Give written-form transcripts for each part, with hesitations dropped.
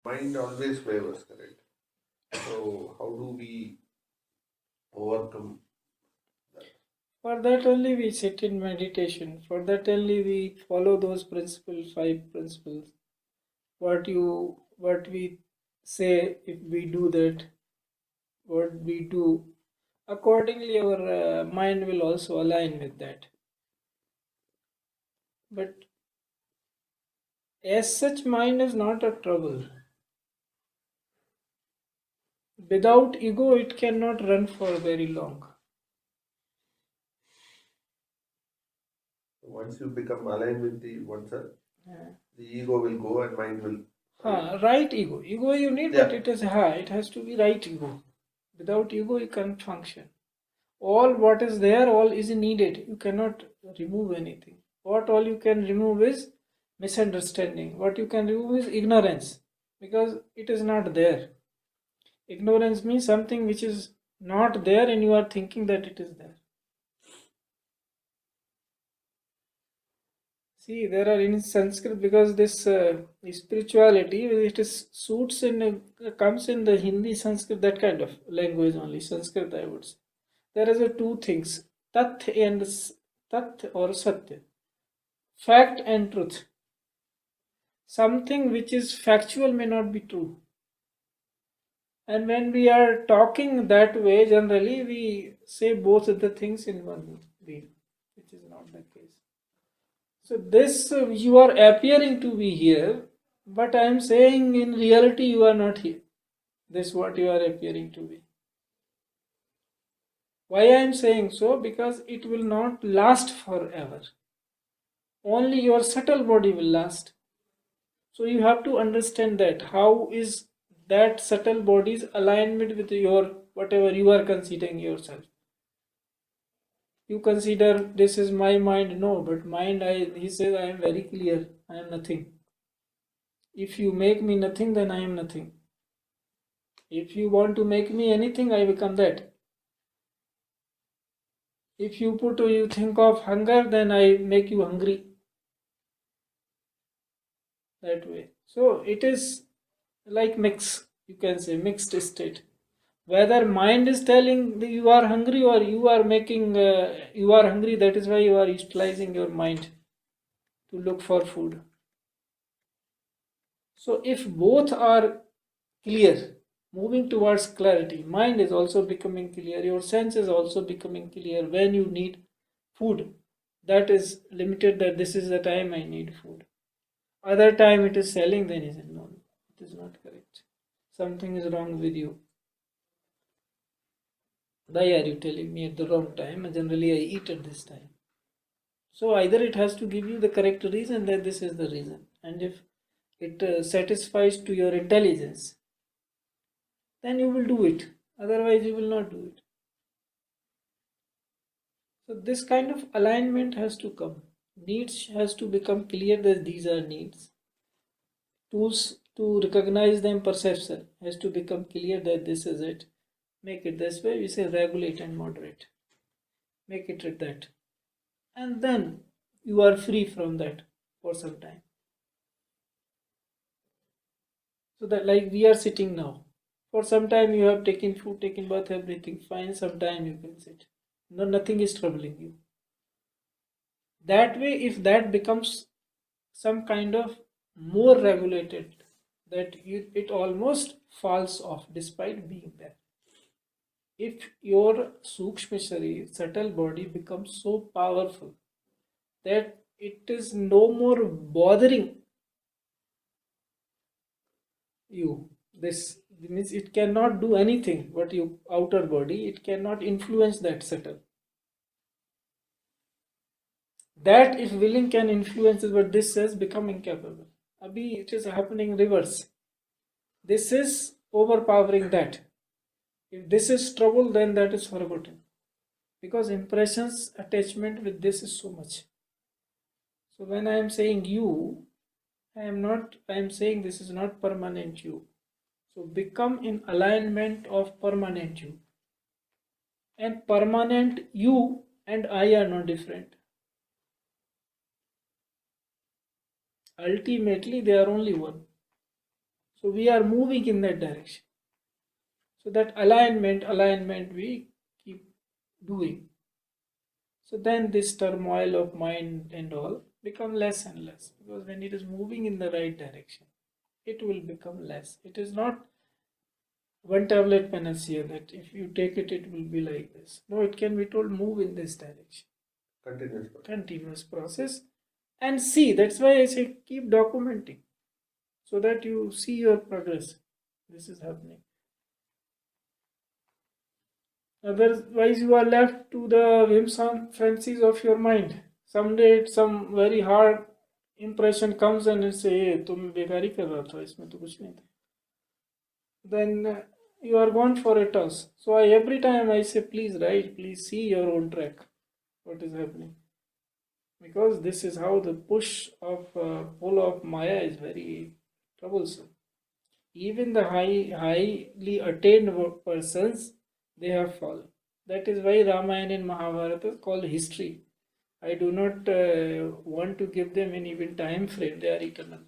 mind always wavers, correct? So how do we overcome that? For that only we sit in meditation. For that only we follow those principles, 5 principles. What we say, if we do that, what we do, accordingly our mind will also align with that. But as such, mind is not a trouble. Without ego, it cannot run for very long. Once you become aligned with the oneself, Yeah. the ego will go and mind will. Right ego. Ego you need, Yeah. but it has to be right ego. Without ego, you can't function. All what is there, all is needed. You cannot remove anything. What all you can remove is misunderstanding. What you can remove is ignorance, because it is not there. Ignorance means something which is not there and you are thinking that it is there. See, there are in Sanskrit, because this spirituality, it is suits in comes in the Hindi, Sanskrit, that kind of language only. Sanskrit, I would say. There is a two things: tat and tat or satya, fact and truth. Something which is factual may not be true. And when we are talking that way, generally we say both of the things in one way, which is not the case. So this you are appearing to be here, but I am saying in reality you are not here. This is what you are appearing to be. Why I am saying so? Because it will not last forever. Only your subtle body will last. So you have to understand that how is that subtle body's alignment with your whatever you are considering yourself. You consider this is my mind, no, but mind, he says I am very clear, I am nothing. If you make me nothing, then I am nothing. If you want to make me anything, I become that. If you think of hunger, then I make you hungry. That way. So it is like mix, you can say mixed state. Whether mind is telling that you are hungry, or you are making you are hungry, that is why you are utilizing your mind to look for food. So if both are clear, moving towards clarity, mind is also becoming clear, your sense is also becoming clear. When you need food, that is limited, that this is the time I need food. Other time it is selling, then is no, it is not correct. Something is wrong with you. Why are you telling me at the wrong time? Generally I eat at this time. So either it has to give you the correct reason that this is the reason, and if it satisfies to your intelligence, then you will do it. Otherwise you will not do it. So this kind of alignment has to come. Needs has to become clear that these are needs. Tools to recognize them, perception has to become clear that this is it. Make it this way. We say regulate and moderate. Make it at that. And then you are free from that for some time. So that, like we are sitting now. For some time you have taken food, taken bath, everything fine. Some time you can sit. No, nothing is troubling you. That way, if that becomes some kind of more regulated, that it almost falls off despite being there. If your Sukshma Sharir, subtle body, becomes so powerful that it is no more bothering you, this means it cannot do anything. What you outer body, it cannot influence that subtle. That if willing can influence it, but this says become incapable. Abhi it is happening reverse. This is overpowering that. If this is trouble, then that is forgotten. Because impressions attachment with this is so much. So when I am saying you, I am saying this is not permanent you. So become in alignment of permanent you. And permanent you and I are not different. Ultimately, they are only one. So we are moving in that direction. So that alignment we keep doing. So then this turmoil of mind and all become less and less, because when it is moving in the right direction, it will become less. It is not one tablet panacea that if you take it, it will be like this. No, it can be told move in this direction. Continuous process. Continuous process. And see, that's why I say keep documenting so that you see your progress. This is happening. Otherwise, you are left to the whims and fancies of your mind. Someday, some very hard impression comes and you say, "Hey, तुम बेकारी कर रहा था, इसमें तो कुछ नहीं था." Then you are gone for a toss. So every time I say, please write, please see your own track, what is happening. Because this is how the pull of Maya is very troublesome. Even the highly attained persons, they have fallen. That is why Ramayana and Mahabharata is called history. I do not want to give them an even time frame. They are eternal.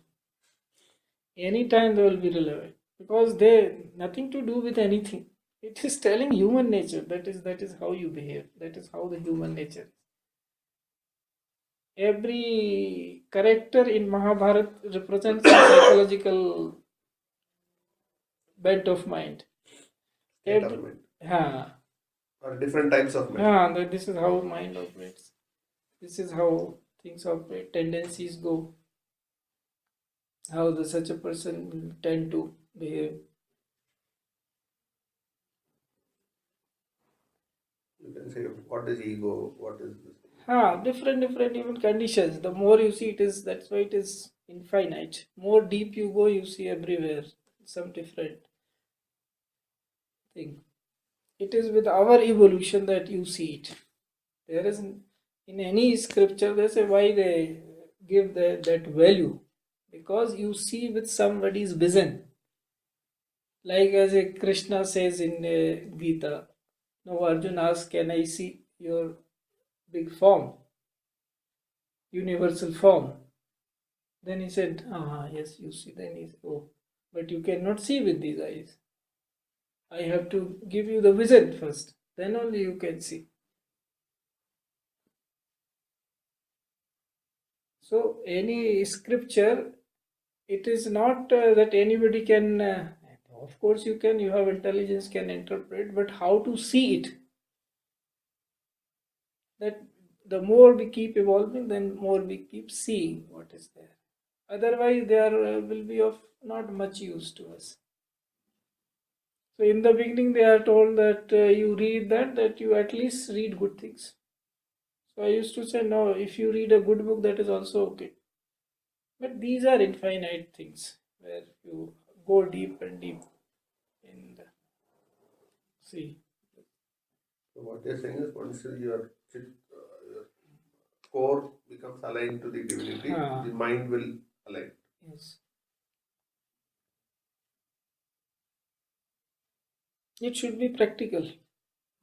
Anytime they will be relevant, because they nothing to do with anything. It is telling human nature. That is how you behave. That is how the human nature is. Every character in Mahabharata represents a psychological bent of mind. State of mind. Or different types of mind. This is how mind operates. This is how things operate. Tendencies go. How such a person will tend to behave. You can say what is ego, what is this. Different even conditions. The more you see, that's why it is infinite. More deep you go, you see everywhere some different thing. It is with our evolution that you see it. There isn't in any scripture they say why they give that value, because you see with somebody's vision. Like as a Krishna says in Gita, now Arjuna asks, can I see your big form, universal form? Then he said, yes, you see. Then he said, oh, but you cannot see with these eyes. I have to give you the vision first, then only you can see. So any scripture, it is not that anybody can, of course you can, you have intelligence, can interpret, but how to see it. That the more we keep evolving, then more we keep seeing what is there. Otherwise, there will be of not much use to us. So in the beginning, they are told that you read that you at least read good things. So I used to say, no, if you read a good book, that is also okay. But these are infinite things where you go deep and deep in the sea. So what you're saying is once your core becomes aligned to the divinity, the mind will align. Yes. It should be practical.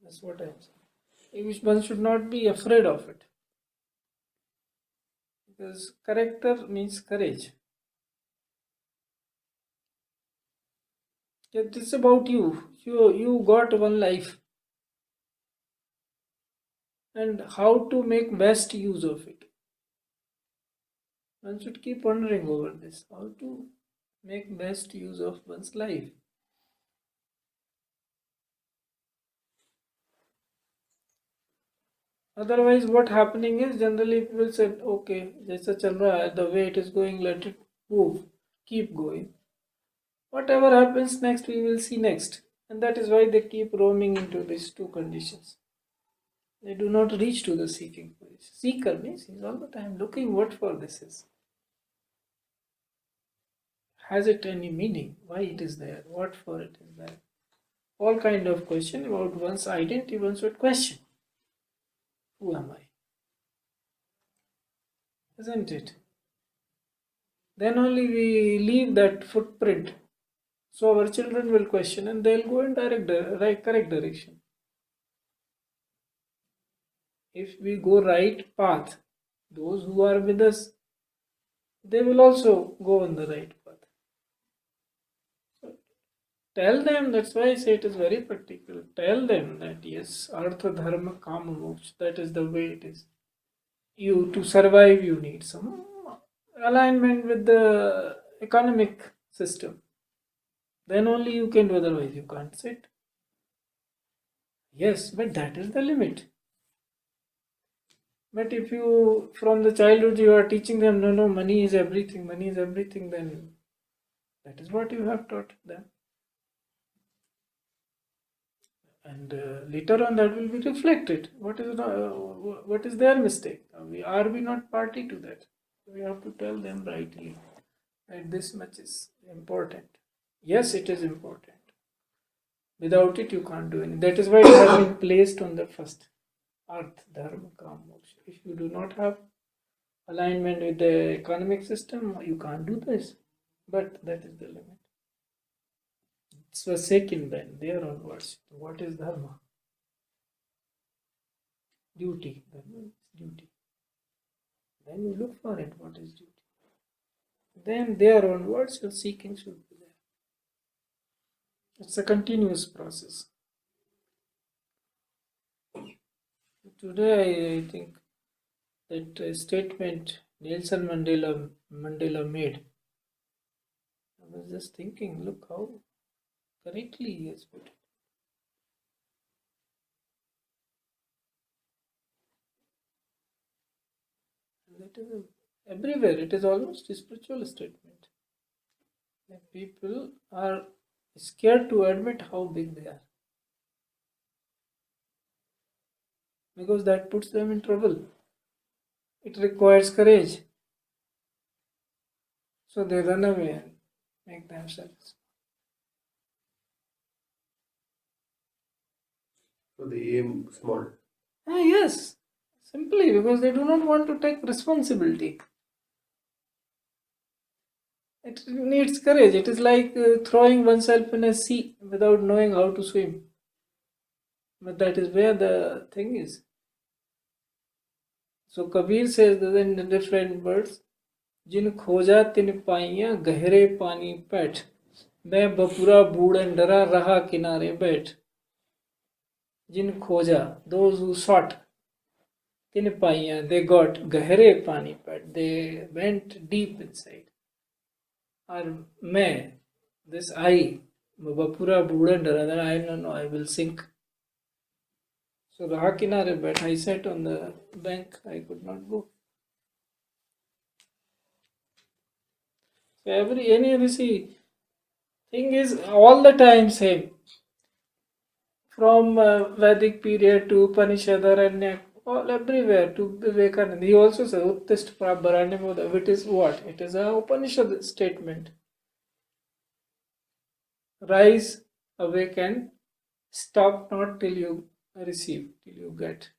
That's what I am saying. One should not be afraid of it. Because character means courage. It is about you. You got one life. And how to make best use of it. One should keep pondering over this. How to make best use of one's life. Otherwise, what happening is generally people say, okay, jaisa chal raha hai, the way it is going, let it move, keep going. Whatever happens next, we will see next. And that is why they keep roaming into these two conditions. They do not reach to the seeking position. Seeker means he's all the time looking what for this is. Has it any meaning? Why it is there? What for it is there? All kind of question about one's identity, one should question. Who am I? Isn't it? Then only we leave that footprint. So our children will question and they'll go in correct direction. If we go right path, those who are with us, they will also go on the right path. Tell them, that's why I say it is very practical. Tell them that yes, Artha, Dharma, Kama, Moksha, that is the way it is. You, to survive, you need some alignment with the economic system. Then only you can do, otherwise you can't sit. Yes, but that is the limit. But if you, from the childhood, you are teaching them, no, money is everything, then that is what you have taught them. And later on that will be reflected. What is their mistake? Are we not party to that? We have to tell them rightly that this much is important. Yes, it is important. Without it, you can't do anything. That is why it has been placed on the first. Arth, Dharma, Kam, Moksha. If you do not have alignment with the economic system, you can't do this. But that is the limit. It's a second then, there onwards. What is Dharma? Duty. Dharma is duty. Then you look for it, what is duty. Then there onwards, your seeking should be there. It's a continuous process. Today, I think that statement Nelson Mandela made. I was just thinking, look how correctly he has put it. That is everywhere. It is almost a spiritual statement. That people are scared to admit how big they are, because that puts them in trouble. It requires courage. So they run away and make themselves. So they aim small. Yes, simply because they do not want to take responsibility. It needs courage. It is like throwing oneself in a sea without knowing how to swim. But that is where the thing is. So Kabir says that in different words, जिन खोजा तिन पाइयां गहरे पानी पैठ, मैं बपुरा बूढ़न डरा रहा किनारे बैठ. जिन खोजा, those who sought, तिन पाइयां, they got, गहरे पानी पैठ, they went deep inside. और मैं, this I, बपुरा बूढ़न डरा, then I don't know, I will sink. So raha kinare बैठ, I sat on the bank, I could not go. So any thing is all the time same. From Vedic period to Upanishad, Aranya, all everywhere to Vivekananda. He also says Uttist Prabharanyam, which is what? It is a Upanishad statement. Rise, awaken, stop not till you receive, till you get.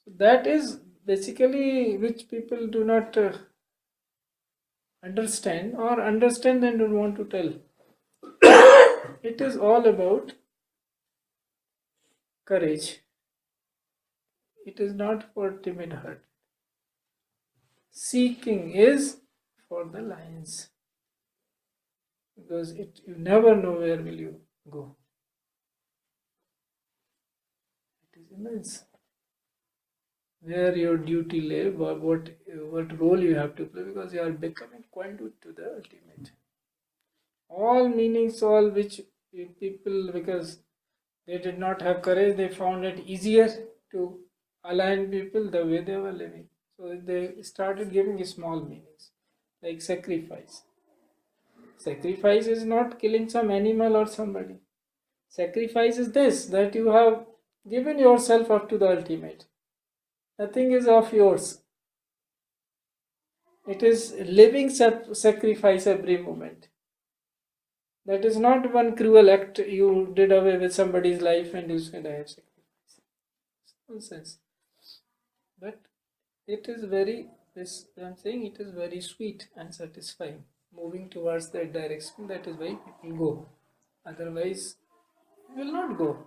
So that is basically which people do not understand, or understand and don't want to tell. It is all about courage. It is not for timid heart. Seeking is for the lions, because you never know where will you go. It is immense. Where your duty lay, what role you have to play, because you are becoming conduit to the ultimate. All meanings, all which people, because they did not have courage, they found it easier to align people the way they were living. So they started giving small meanings, like sacrifice. Sacrifice is not killing some animal or somebody. Sacrifice is this, that you have given yourself up to the ultimate. Nothing is of yours. It is living sacrifice every moment. That is not one cruel act you did away with somebody's life and you said, I have sacrificed. It's nonsense. But it is I'm saying it is very sweet and satisfying. Moving towards that direction, that is why people go. Otherwise, you will not go.